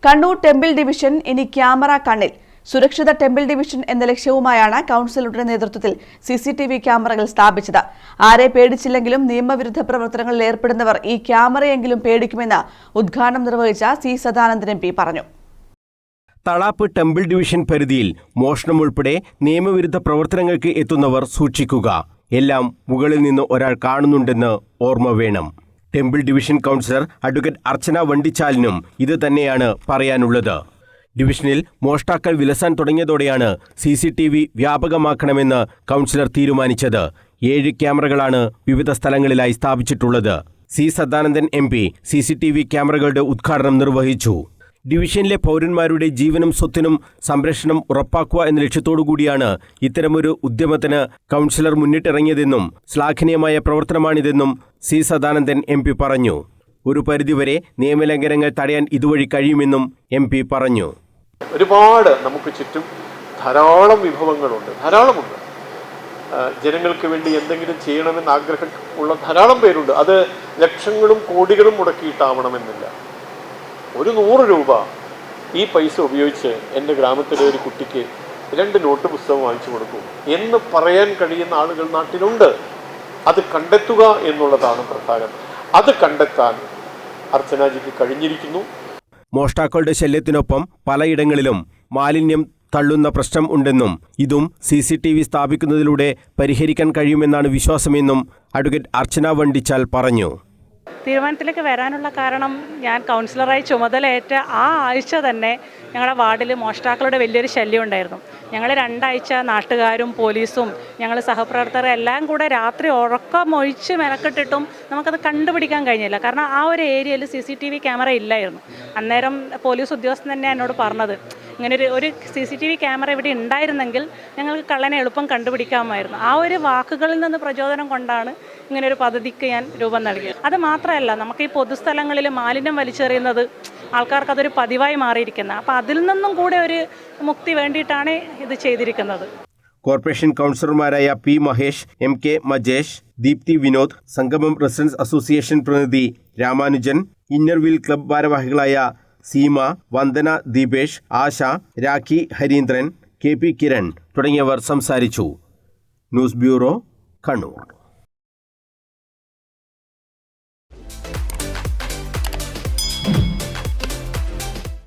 Kannur temple division ഇനി camera കണ്ണിൽ. സുരക്ഷിത ടെമ്പിൾ ഡിവിഷൻ എന്ന ലക്ഷ്യവുമായാണ് കൗൺസിലറുടെ നേതൃത്വത്തിൽ CCTV ക്യാമറകൾ സ്ഥാപിച്ചത്. ആരെ പേടിച്ചില്ലെങ്കിലും നിയമവിരുദ്ധ പ്രവർത്തനങ്ങളിൽ ഏർപ്പെടുന്നവർ ഈ ക്യാമറയെങ്കിലും പേടിക്കുമെന്ന് ഉദ്ഘാടനം നിർവഹിച്ച C. സദാനന്ദൻ MP പറഞ്ഞു. തളാപ്പ് ടെമ്പിൾ ഡിവിഷൻ പരിധിയിൽ മോഷണം ഉൾപ്പെടെ നിയമവിരുദ്ധ പ്രവർത്തനങ്ങൾക്ക് എത്തുന്നവർ സൂക്ഷിക്കുക. എല്ലാം മുകളിൽ നിന്ന് ഒരാൾ കാണുന്നുണ്ടെന്ന് ഓർമ്മ വേണം. ടെമ്പിൾ ഡിവിഷൻ കൗൺസിലർ അഡ്വക്കേറ്റ് അർച്ചന വണ്ടിച്ചാലിനും ഇത് തന്നെയാണ് പറയാനുള്ളത്. ഡിവിഷനിൽ മോഷ്ടാക്കൾ വിലസാൻ തുടങ്ങിയതോടെയാണ് CCTV വ്യാപകമാക്കണമെന്ന് കൗൺസിലർ തീരുമാനിച്ചത്. 7 ക്യാമറകളാണ് വിവിധ സ്ഥലങ്ങളിലായി സ്ഥാപിച്ചിട്ടുള്ളത്. C. സദാനന്ദൻ MP CCTV ക്യാമറകളുടെ ഉദ്ഘാടനം നിർവഹിച്ചു. ഡിവിഷനിലെ പൗരന്മാരുടെ ജീവനും സ്വത്തിനും സംരക്ഷണം ഉറപ്പാക്കുക എന്ന ലക്ഷ്യത്തോടുകൂടിയാണ് ഇത്തരമൊരു ഉദ്യമത്തിന് കൗൺസിലർ മുന്നിട്ടിറങ്ങിയതെന്നും ശ്ലാഘനീയമായ പ്രവർത്തനമാണിതെന്നും C. സദാനന്ദൻ MP പറഞ്ഞു. ഒരു പരിധിവരെ നിയമലംഘനങ്ങൾ തടയാൻ ഇതുവഴി കഴിയുമെന്നും MP പറഞ്ഞു. ഒരുപാട് നമുക്ക് ചുറ്റും ധാരാളം വിഭവങ്ങളുണ്ട്, ധാരാളമുണ്ട്. ജനങ്ങൾക്ക് വേണ്ടി എന്തെങ്കിലും ചെയ്യണമെന്ന് ആഗ്രഹം ഉള്ള ധാരാളം പേരുണ്ട്. അത് ലക്ഷങ്ങളും കോടികളും മുടക്കിയിട്ടാവണമെന്നില്ല. ഒരു 100 രൂപ ഈ പൈസ ഉപയോഗിച്ച് എൻ്റെ ഗ്രാമത്തിലെ ഒരു കുട്ടിക്ക് 2 നോട്ട് പുസ്തകം വാങ്ങിച്ചു കൊടുക്കും എന്ന് പറയാൻ കഴിയുന്ന ആളുകൾ നാട്ടിലുണ്ട്. അത് കണ്ടെത്തുക എന്നുള്ളതാണ് പ്രധാനം. അത് കണ്ടെത്താൻ അർച്ചനാജിക്ക് കഴിഞ്ഞിരിക്കുന്നു. മോഷ്ടാക്കളുടെ ശല്യത്തിനൊപ്പം പലയിടങ്ങളിലും മാലിന്യം തള്ളുന്ന പ്രശ്നം ഉണ്ടെന്നും ഇതും CCTV സ്ഥാപിക്കുന്നതിലൂടെ പരിഹരിക്കാൻ കഴിയുമെന്നാണ് വിശ്വാസമെന്നും അഡ്വക്കേറ്റ് അർച്ചന വണ്ടിച്ചാൽ പറഞ്ഞു. തീരുമാനത്തിലേക്ക് വരാനുള്ള കാരണം, ഞാൻ കൗൺസിലറായി ചുമതലയേറ്റ ആ ആഴ്ച തന്നെ ഞങ്ങളുടെ വാർഡിൽ മോഷ്ടാക്കളുടെ വലിയൊരു ശല്യം ഉണ്ടായിരുന്നു. ഞങ്ങൾ 2 ആഴ്ച നാട്ടുകാരും പോലീസും ഞങ്ങൾ സഹപ്രവർത്തകരും എല്ലാം കൂടെ രാത്രി ഉറക്കമൊഴിച്ച് മെനക്കെട്ടിട്ടും നമുക്കത് കണ്ടുപിടിക്കാൻ കഴിഞ്ഞില്ല. കാരണം ആ ഒരു ഏരിയയിൽ CCTV ക്യാമറ ഇല്ലായിരുന്നു. അന്നേരം പോലീസ് ഉദ്യോഗസ്ഥൻ തന്നെ എന്നോട് പറഞ്ഞത്, ഇങ്ങനെ ഒരു CCTV ക്യാമറ ഇവിടെ ഉണ്ടായിരുന്നെങ്കിൽ ഞങ്ങൾക്ക് കള്ളനെ എളുപ്പം കണ്ടുപിടിക്കാമായിരുന്നു. ആ ഒരു വാക്കുകളിൽ നിന്ന് പ്രചോദനം കൊണ്ടാണ് ഇങ്ങനൊരു പദ്ധതിക്ക് ഞാൻ രൂപം നൽകിയത്. അത് മാത്രമല്ല, നമുക്ക് ഈ പൊതുസ്ഥലങ്ങളിൽ മാലിന്യം വലിച്ചെറിയുന്നത് ആൾക്കാർക്ക് അതൊരു പതിവായി മാറിയിരിക്കുന്നത്. അപ്പോൾ അതിൽ നിന്നും കൂടെ ഒരു മുക്തി വേണ്ടിയിട്ടാണ് ഇത് ചെയ്തിരിക്കുന്നത്. കോർപ്പറേഷൻ കൗൺസിലർമാരായ P. മഹേഷ്, MK മജേഷ്, ദീപ്തി വിനോദ്, സംഗമം റെസിഡൻസ് അസോസിയേഷൻ പ്രതിനിധി രാമാനുജൻ, ഇന്നർവീൽ ക്ലബ് ഭാരവാഹികളായ സീമ, വന്ദന ദീപേഷ്, ആശ, രാഖി ഹരീന്ദ്രൻ, KP കിരൺ തുടങ്ങിയവർ സംസാരിച്ചു. News bureau, Kannur.